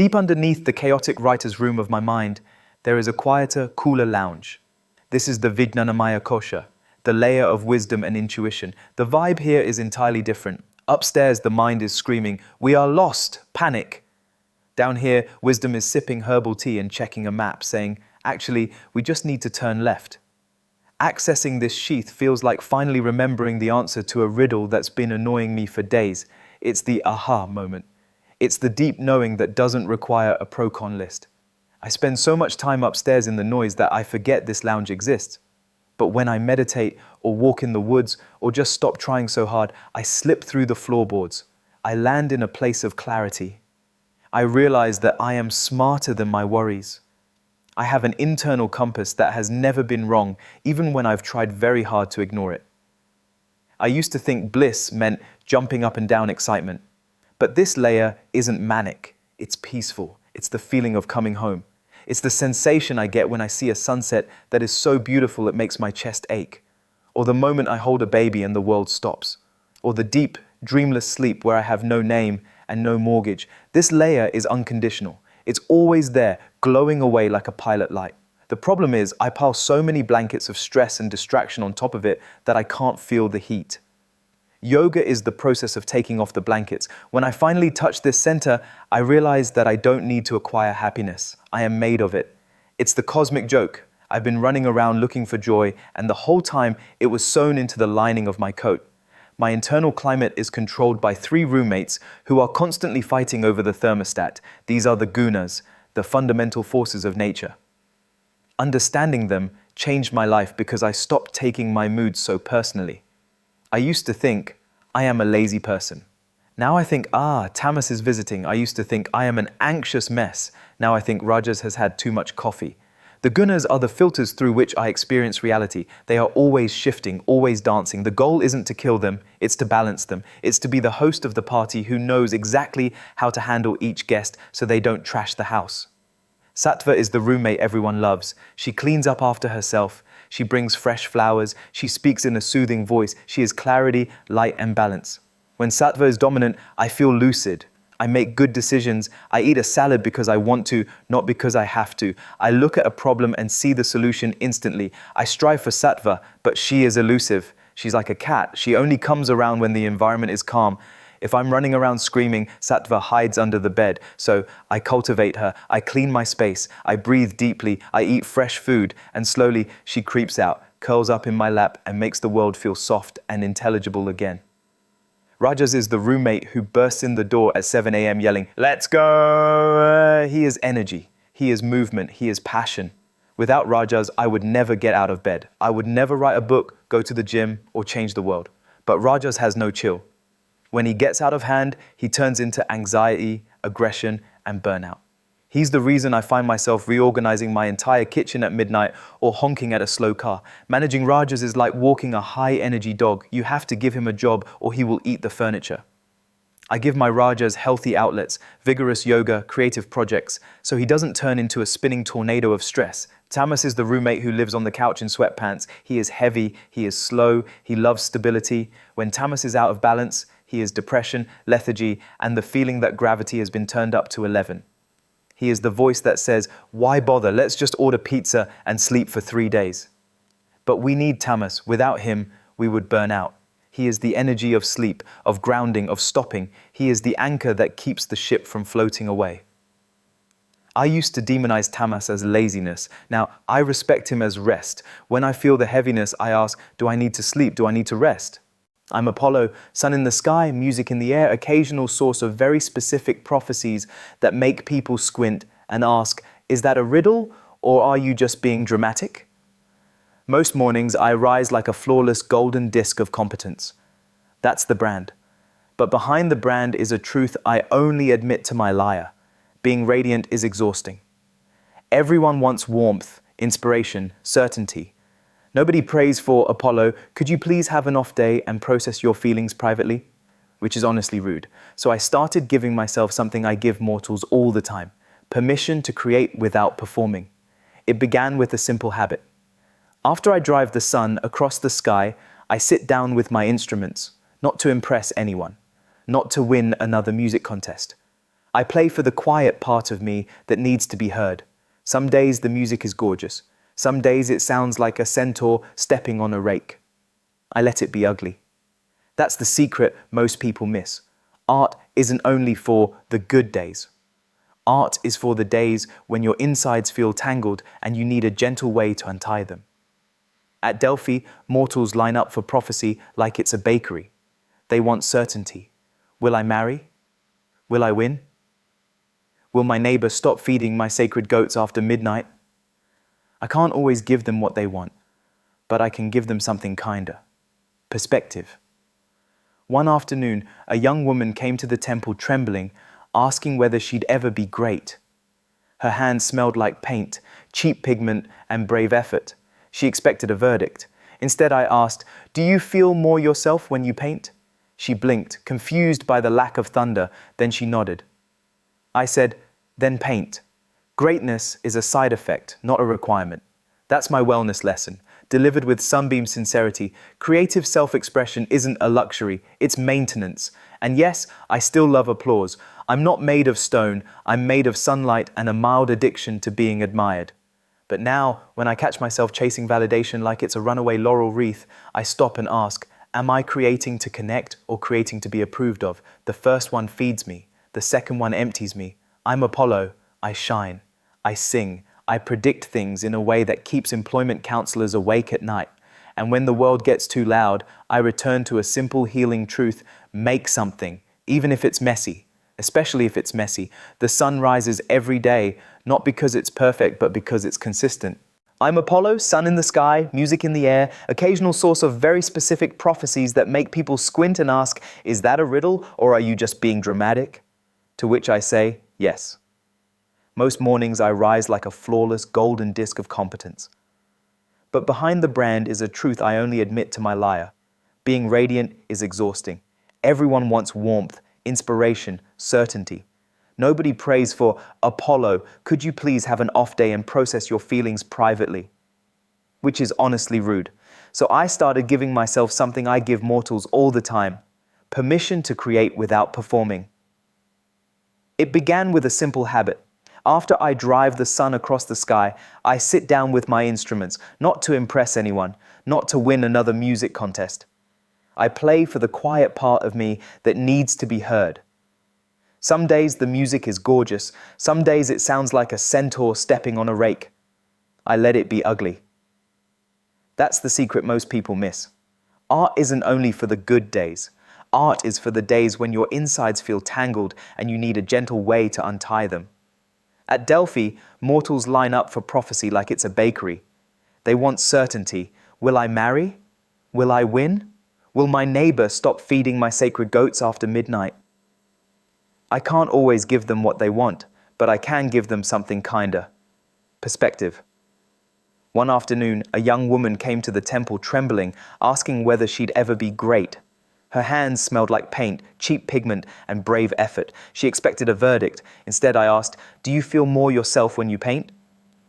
Deep underneath the chaotic writer's room of my mind, there is a quieter, cooler lounge. This is the Vijnanamaya Kosha, the layer of wisdom and intuition. The vibe here is entirely different. Upstairs, the mind is screaming, "We are lost! Panic!" Down here, wisdom is sipping herbal tea and checking a map, saying, "Actually, we just need to turn left." Accessing this sheath feels like finally remembering the answer to a riddle that's been annoying me for days. It's the aha moment. It's the deep knowing that doesn't require a pro-con list. I spend so much time upstairs in the noise that I forget this lounge exists. But when I meditate or walk in the woods or just stop trying so hard, I slip through the floorboards. I land in a place of clarity. I realize that I am smarter than my worries. I have an internal compass that has never been wrong, even when I've tried very hard to ignore it. I used to think bliss meant jumping up and down excitement. But this layer isn't manic, it's peaceful. It's the feeling of coming home. It's the sensation I get when I see a sunset that is so beautiful it makes my chest ache. Or the moment I hold a baby and the world stops. Or the deep, dreamless sleep where I have no name and no mortgage. This layer is unconditional. It's always there, glowing away like a pilot light. The problem is, I pile so many blankets of stress and distraction on top of it that I can't feel the heat. Yoga is the process of taking off the blankets. When I finally touch this center, I realize that I don't need to acquire happiness. I am made of it. It's the cosmic joke. I've been running around looking for joy, and the whole time it was sewn into the lining of my coat. My internal climate is controlled by 3 roommates who are constantly fighting over the thermostat. These are the gunas, the fundamental forces of nature. Understanding them changed my life because I stopped taking my moods so personally. I used to think, I am a lazy person. Now I think, Tamas is visiting. I used to think, I am an anxious mess. Now I think Rajas has had too much coffee. The gunas are the filters through which I experience reality. They are always shifting, always dancing. The goal isn't to kill them, it's to balance them. It's to be the host of the party who knows exactly how to handle each guest so they don't trash the house. Sattva is the roommate everyone loves. She cleans up after herself. She brings fresh flowers. She speaks in a soothing voice. She is clarity, light, and balance. When Sattva is dominant, I feel lucid. I make good decisions. I eat a salad because I want to, not because I have to. I look at a problem and see the solution instantly. I strive for Sattva, but she is elusive. She's like a cat. She only comes around when the environment is calm. If I'm running around screaming, Sattva hides under the bed. So I cultivate her, I clean my space, I breathe deeply, I eat fresh food, and slowly she creeps out, curls up in my lap, and makes the world feel soft and intelligible again. Rajas is the roommate who bursts in the door at 7 a.m. yelling, "Let's go!" He is energy, he is movement, he is passion. Without Rajas, I would never get out of bed. I would never write a book, go to the gym, or change the world. But Rajas has no chill. When he gets out of hand, he turns into anxiety, aggression, and burnout. He's the reason I find myself reorganizing my entire kitchen at midnight or honking at a slow car. Managing Rajas is like walking a high-energy dog. You have to give him a job or he will eat the furniture. I give my Rajas healthy outlets, vigorous yoga, creative projects, so he doesn't turn into a spinning tornado of stress. Tamas is the roommate who lives on the couch in sweatpants. He is heavy, he is slow, he loves stability. When Tamas is out of balance, he is depression, lethargy, and the feeling that gravity has been turned up to 11. He is the voice that says, "Why bother? Let's just order pizza and sleep for 3 days." But we need Tamas. Without him, we would burn out. He is the energy of sleep, of grounding, of stopping. He is the anchor that keeps the ship from floating away. I used to demonize Tamas as laziness. Now, I respect him as rest. When I feel the heaviness, I ask, do I need to sleep? Do I need to rest? I'm Apollo, sun in the sky, music in the air, occasional source of very specific prophecies that make people squint and ask, is that a riddle or are you just being dramatic? Most mornings I rise like a flawless golden disc of competence. That's the brand. But behind the brand is a truth I only admit to my liar. Being radiant is exhausting. Everyone wants warmth, inspiration, certainty. Nobody prays for Apollo, could you please have an off day and process your feelings privately? Which is honestly rude. So I started giving myself something I give mortals all the time. Permission to create without performing. It began with a simple habit. After I drive the sun across the sky, I sit down with my instruments, not to impress anyone, not to win another music contest. I play for the quiet part of me that needs to be heard. Some days the music is gorgeous. Some days it sounds like a centaur stepping on a rake. I let it be ugly. That's the secret most people miss. Art isn't only for the good days. Art is for the days when your insides feel tangled and you need a gentle way to untie them. At Delphi, mortals line up for prophecy like it's a bakery. They want certainty. Will I marry? Will I win? Will my neighbor stop feeding my sacred goats after midnight? I can't always give them what they want, but I can give them something kinder. Perspective. One afternoon, a young woman came to the temple trembling, asking whether she'd ever be great. Her hands smelled like paint, cheap pigment, and brave effort. She expected a verdict. Instead, I asked, "Do you feel more yourself when you paint?" She blinked, confused by the lack of thunder, then she nodded. I said, "Then paint. Greatness is a side effect, not a requirement." That's my wellness lesson. Delivered with sunbeam sincerity, creative self-expression isn't a luxury, it's maintenance. And yes, I still love applause. I'm not made of stone, I'm made of sunlight and a mild addiction to being admired. But now, when I catch myself chasing validation like it's a runaway laurel wreath, I stop and ask, am I creating to connect or creating to be approved of? The first one feeds me, the second one empties me. I'm Apollo, I shine, I sing, I predict things in a way that keeps employment counselors awake at night. And when the world gets too loud, I return to a simple healing truth: make something, even if it's messy, especially if it's messy. The sun rises every day, not because it's perfect, but because it's consistent. I'm Apollo, sun in the sky, music in the air, occasional source of very specific prophecies that make people squint and ask, is that a riddle or are you just being dramatic? To which I say, yes. Most mornings I rise like a flawless golden disc of competence. But behind the brand is a truth I only admit to my liar. Being radiant is exhausting. Everyone wants warmth, inspiration, certainty. Nobody prays for, "Apollo, could you please have an off day and process your feelings privately?" Which is honestly rude. So I started giving myself something I give mortals all the time: permission to create without performing. It began with a simple habit. After I drive the sun across the sky, I sit down with my instruments, not to impress anyone, not to win another music contest. I play for the quiet part of me that needs to be heard. Some days the music is gorgeous, some days it sounds like a centaur stepping on a rake. I let it be ugly. That's the secret most people miss. Art isn't only for the good days. Art is for the days when your insides feel tangled and you need a gentle way to untie them. At Delphi, mortals line up for prophecy like it's a bakery. They want certainty. Will I marry? Will I win? Will my neighbor stop feeding my sacred goats after midnight? I can't always give them what they want, but I can give them something kinder. Perspective. One afternoon, a young woman came to the temple trembling, asking whether she'd ever be great. Her hands smelled like paint, cheap pigment, and brave effort. She expected a verdict. Instead, I asked, "Do you feel more yourself when you paint?"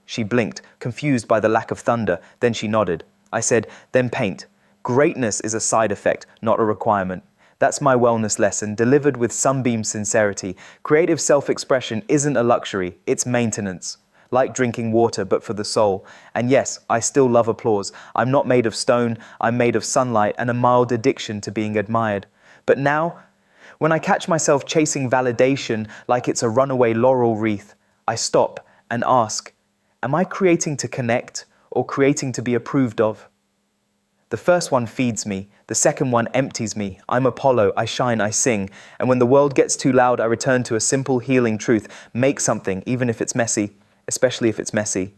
She blinked, confused by the lack of thunder. Then she nodded. I said, "Then paint. Greatness is a side effect, not a requirement." That's my wellness lesson, delivered with sunbeam sincerity. Creative self-expression isn't a luxury, it's maintenance. Like drinking water, but for the soul. And yes, I still love applause. I'm not made of stone, I'm made of sunlight and a mild addiction to being admired. But now, when I catch myself chasing validation like it's a runaway laurel wreath, I stop and ask, am I creating to connect or creating to be approved of? The first one feeds me, the second one empties me. I'm Apollo, I shine, I sing. And when the world gets too loud, I return to a simple healing truth: make something, even if it's messy. Especially if it's messy.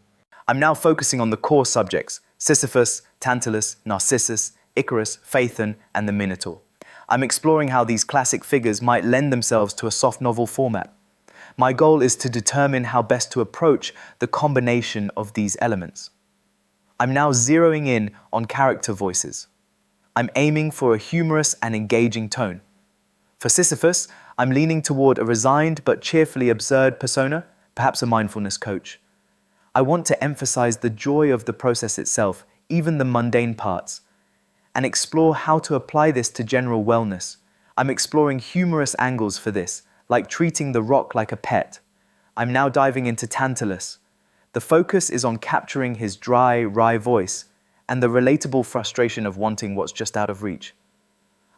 I'm now focusing on the core subjects: Sisyphus, Tantalus, Narcissus, Icarus, Phaethon, and the Minotaur. I'm exploring how these classic figures might lend themselves to a soft novel format. My goal is to determine how best to approach the combination of these elements. I'm now zeroing in on character voices. I'm aiming for a humorous and engaging tone. For Sisyphus, I'm leaning toward a resigned but cheerfully absurd persona, perhaps a mindfulness coach. I want to emphasize the joy of the process itself, even the mundane parts, and explore how to apply this to general wellness. I'm exploring humorous angles for this, like treating the rock like a pet. I'm now diving into Tantalus. The focus is on capturing his dry, wry voice and the relatable frustration of wanting what's just out of reach.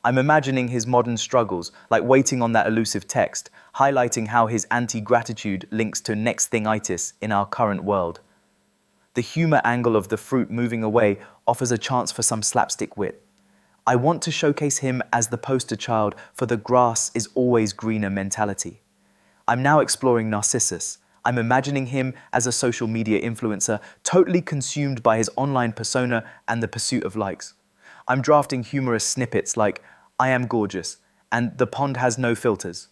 I'm imagining his modern struggles, like waiting on that elusive text, highlighting how his anti-gratitude links to next thing-itis in our current world. The humor angle of the fruit moving away offers a chance for some slapstick wit. I want to showcase him as the poster child for the grass is always greener mentality. I'm now exploring Narcissus. I'm imagining him as a social media influencer, totally consumed by his online persona and the pursuit of likes. I'm drafting humorous snippets like, "I am gorgeous," and "the pond has no filters."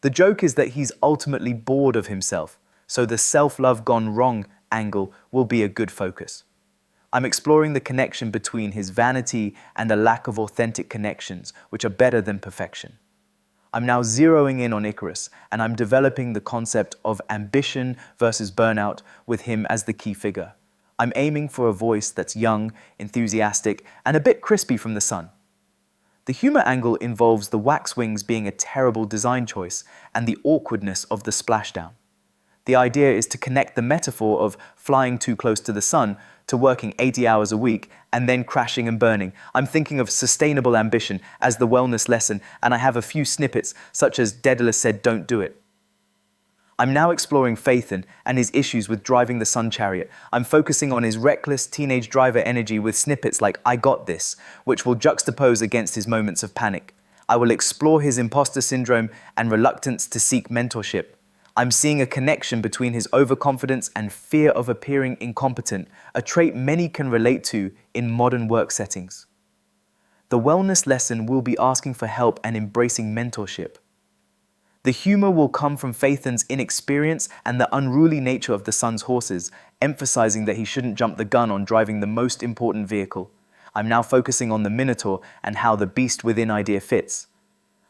The joke is that he's ultimately bored of himself, so the self-love gone wrong angle will be a good focus. I'm exploring the connection between his vanity and a lack of authentic connections, which are better than perfection. I'm now zeroing in on Icarus, and I'm developing the concept of ambition versus burnout with him as the key figure. I'm aiming for a voice that's young, enthusiastic, and a bit crispy from the sun. The humor angle involves the wax wings being a terrible design choice and the awkwardness of the splashdown. The idea is to connect the metaphor of flying too close to the sun to working 80 hours a week and then crashing and burning. I'm thinking of sustainable ambition as the wellness lesson, and I have a few snippets such as Daedalus said, "Don't do it." I'm now exploring Phaethon and his issues with driving the sun chariot. I'm focusing on his reckless teenage driver energy with snippets like "I got this," which will juxtapose against his moments of panic. I will explore his imposter syndrome and reluctance to seek mentorship. I'm seeing a connection between his overconfidence and fear of appearing incompetent, a trait many can relate to in modern work settings. The wellness lesson will be asking for help and embracing mentorship. The humor will come from Phaethon's inexperience and the unruly nature of the sun's horses, emphasizing that he shouldn't jump the gun on driving the most important vehicle. I'm now focusing on the Minotaur and how the beast within idea fits.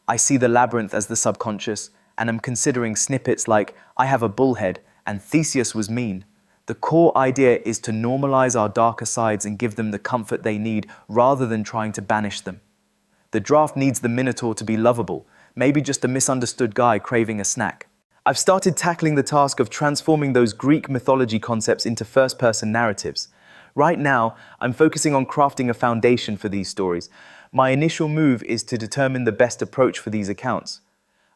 I see the labyrinth as the subconscious, and I'm considering snippets like, "I have a bullhead," and "Theseus was mean." The core idea is to normalize our darker sides and give them the comfort they need rather than trying to banish them. The draft needs the Minotaur to be lovable, maybe just a misunderstood guy craving a snack. I've started tackling the task of transforming those Greek mythology concepts into first-person narratives. Right now, I'm focusing on crafting a foundation for these stories. My initial move is to determine the best approach for these accounts.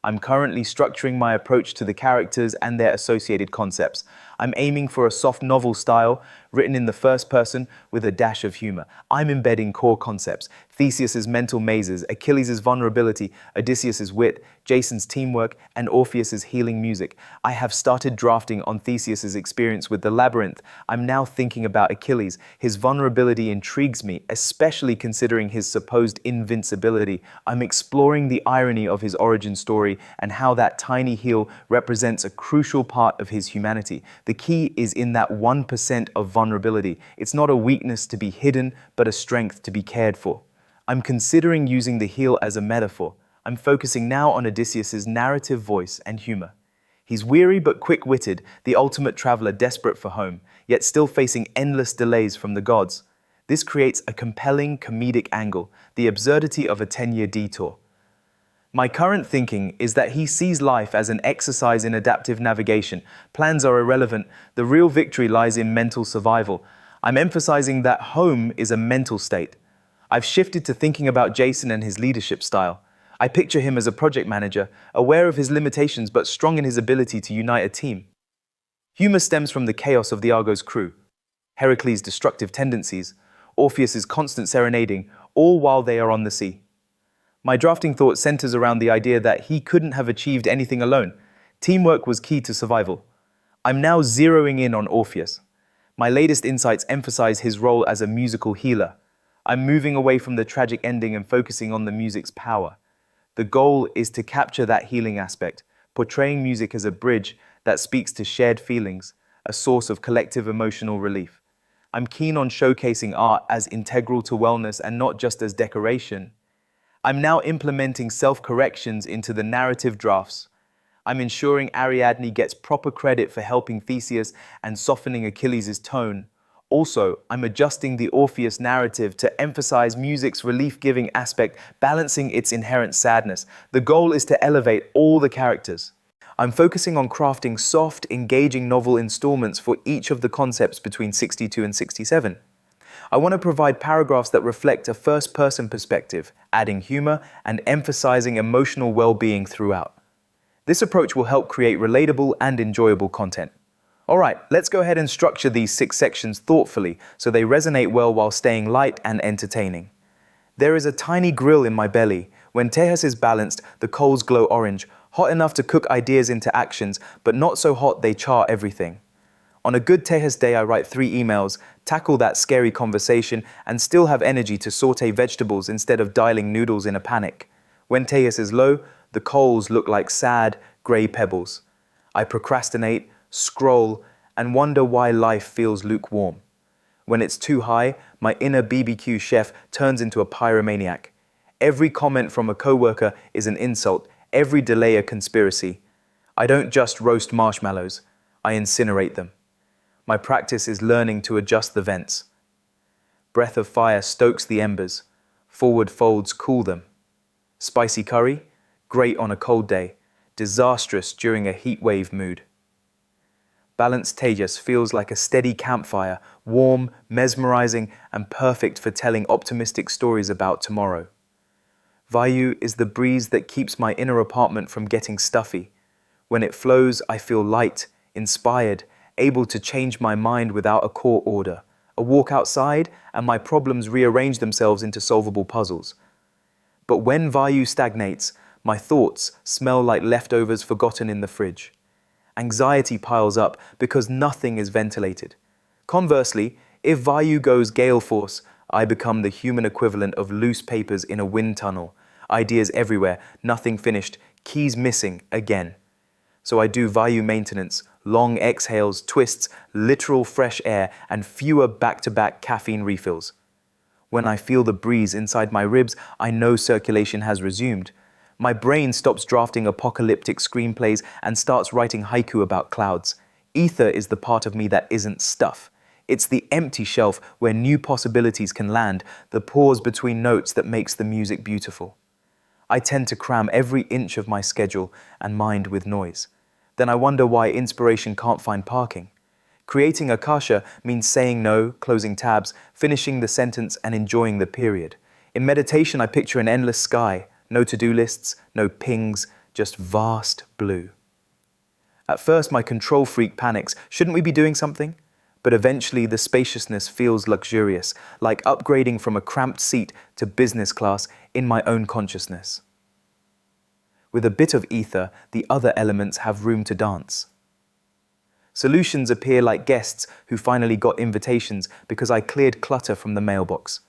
I'm currently structuring my approach to the characters and their associated concepts. I'm aiming for a soft novel style, written in the first person with a dash of humor. I'm embedding core concepts: Theseus's mental mazes, Achilles' vulnerability, Odysseus' wit, Jason's teamwork, and Orpheus's healing music. I have started drafting on Theseus's experience with the labyrinth. I'm now thinking about Achilles. His vulnerability intrigues me, especially considering his supposed invincibility. I'm exploring the irony of his origin story and how that tiny heel represents a crucial part of his humanity. The key is in that 1% of vulnerability. It's not a weakness to be hidden, but a strength to be cared for. I'm considering using the heel as a metaphor. I'm focusing now on Odysseus' narrative voice and humor. He's weary but quick-witted, the ultimate traveler desperate for home, yet still facing endless delays from the gods. This creates a compelling comedic angle, the absurdity of a 10-year detour. My current thinking is that he sees life as an exercise in adaptive navigation. Plans are irrelevant. The real victory lies in mental survival. I'm emphasizing that home is a mental state. I've shifted to thinking about Jason and his leadership style. I picture him as a project manager, aware of his limitations but strong in his ability to unite a team. Humor stems from the chaos of the Argo's crew, Heracles' destructive tendencies, Orpheus' constant serenading, all while they are on the sea. My drafting thought centers around the idea that he couldn't have achieved anything alone. Teamwork was key to survival. I'm now zeroing in on Orpheus. My latest insights emphasize his role as a musical healer. I'm moving away from the tragic ending and focusing on the music's power. The goal is to capture that healing aspect, portraying music as a bridge that speaks to shared feelings, a source of collective emotional relief. I'm keen on showcasing art as integral to wellness and not just as decoration. I'm now implementing self-corrections into the narrative drafts. I'm ensuring Ariadne gets proper credit for helping Theseus and softening Achilles' tone, Also, I'm adjusting the Orpheus narrative to emphasize music's relief-giving aspect, balancing its inherent sadness. The goal is to elevate all the characters. I'm focusing on crafting soft, engaging novel installments for each of the concepts between 62 and 67. I want to provide paragraphs that reflect a first-person perspective, adding humor and emphasizing emotional well-being throughout. This approach will help create relatable and enjoyable content. All right, let's go ahead and structure these 6 sections thoughtfully so they resonate well while staying light and entertaining. There is a tiny grill in my belly. When Tejas is balanced, the coals glow orange, hot enough to cook ideas into actions, but not so hot they char everything. On a good Tejas day, I write 3 emails, tackle that scary conversation, and still have energy to saute vegetables instead of dialing noodles in a panic. When Tejas is low, the coals look like sad, grey pebbles. I procrastinate, scroll, and wonder why life feels lukewarm. When it's too high, my inner BBQ chef turns into a pyromaniac. Every comment from a coworker is an insult, every delay a conspiracy. I don't just roast marshmallows, I incinerate them. My practice is learning to adjust the vents. Breath of fire stokes the embers. Forward folds cool them. Spicy curry? Great on a cold day. Disastrous during a heat wave mood. Balanced Tejas feels like a steady campfire, warm, mesmerizing, and perfect for telling optimistic stories about tomorrow. Vayu is the breeze that keeps my inner apartment from getting stuffy. When it flows, I feel light, inspired, able to change my mind without a court order. A walk outside, and my problems rearrange themselves into solvable puzzles. But when Vayu stagnates, my thoughts smell like leftovers forgotten in the fridge. Anxiety piles up because nothing is ventilated. Conversely, if Vayu goes gale force, I become the human equivalent of loose papers in a wind tunnel. Ideas everywhere, nothing finished, keys missing again. So I do Vayu maintenance, long exhales, twists, literal fresh air, and fewer back-to-back caffeine refills. When I feel the breeze inside my ribs, I know circulation has resumed. My brain stops drafting apocalyptic screenplays and starts writing haiku about clouds. Ether is the part of me that isn't stuff. It's the empty shelf where new possibilities can land, the pause between notes that makes the music beautiful. I tend to cram every inch of my schedule and mind with noise. Then I wonder why inspiration can't find parking. Creating akasha means saying no, closing tabs, finishing the sentence, and enjoying the period. In meditation, I picture an endless sky, no to-do lists, no pings, just vast blue. At first, my control freak panics. Shouldn't we be doing something? But eventually, the spaciousness feels luxurious, like upgrading from a cramped seat to business class in my own consciousness. With a bit of ether, the other elements have room to dance. Solutions appear like guests who finally got invitations because I cleared clutter from the mailbox.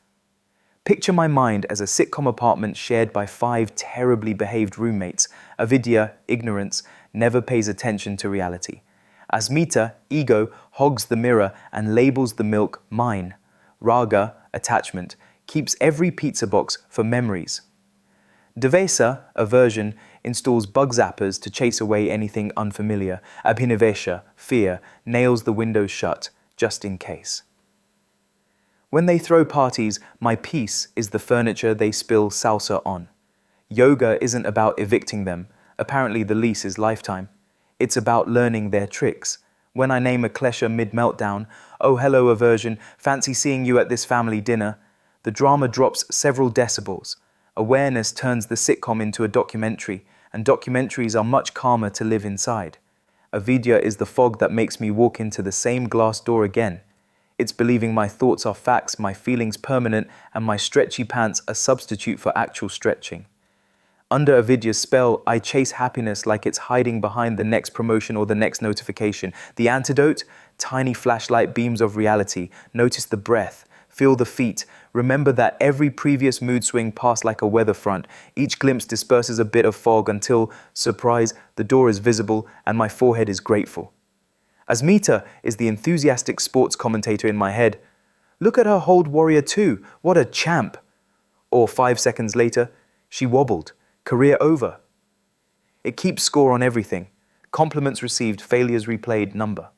Picture my mind as a sitcom apartment shared by 5 terribly behaved roommates. Avidya, ignorance, never pays attention to reality. Asmita, ego, hogs the mirror and labels the milk mine. Raga, attachment, keeps every pizza box for memories. Devesa, aversion, installs bug zappers to chase away anything unfamiliar. Abhinivesha, fear, nails the windows shut, just in case. When they throw parties, my peace is the furniture they spill salsa on. Yoga isn't about evicting them. Apparently the lease is lifetime. It's about learning their tricks. When I name a klesha mid-meltdown, oh hello aversion, fancy seeing you at this family dinner, the drama drops several decibels. Awareness turns the sitcom into a documentary, and documentaries are much calmer to live inside. Avidya is the fog that makes me walk into the same glass door again. It's believing my thoughts are facts, my feelings permanent, and my stretchy pants a substitute for actual stretching. Under Avidya's spell, I chase happiness like it's hiding behind the next promotion or the next notification. The antidote? Tiny flashlight beams of reality. Notice the breath. Feel the feet. Remember that every previous mood swing passed like a weather front. Each glimpse disperses a bit of fog until, surprise, the door is visible and my forehead is grateful. Asmita is the enthusiastic sports commentator in my head. Look at her hold Warrior 2. What a champ. Or 5 seconds later, she wobbled. Career over. It keeps score on everything. Compliments received, failures replayed, number.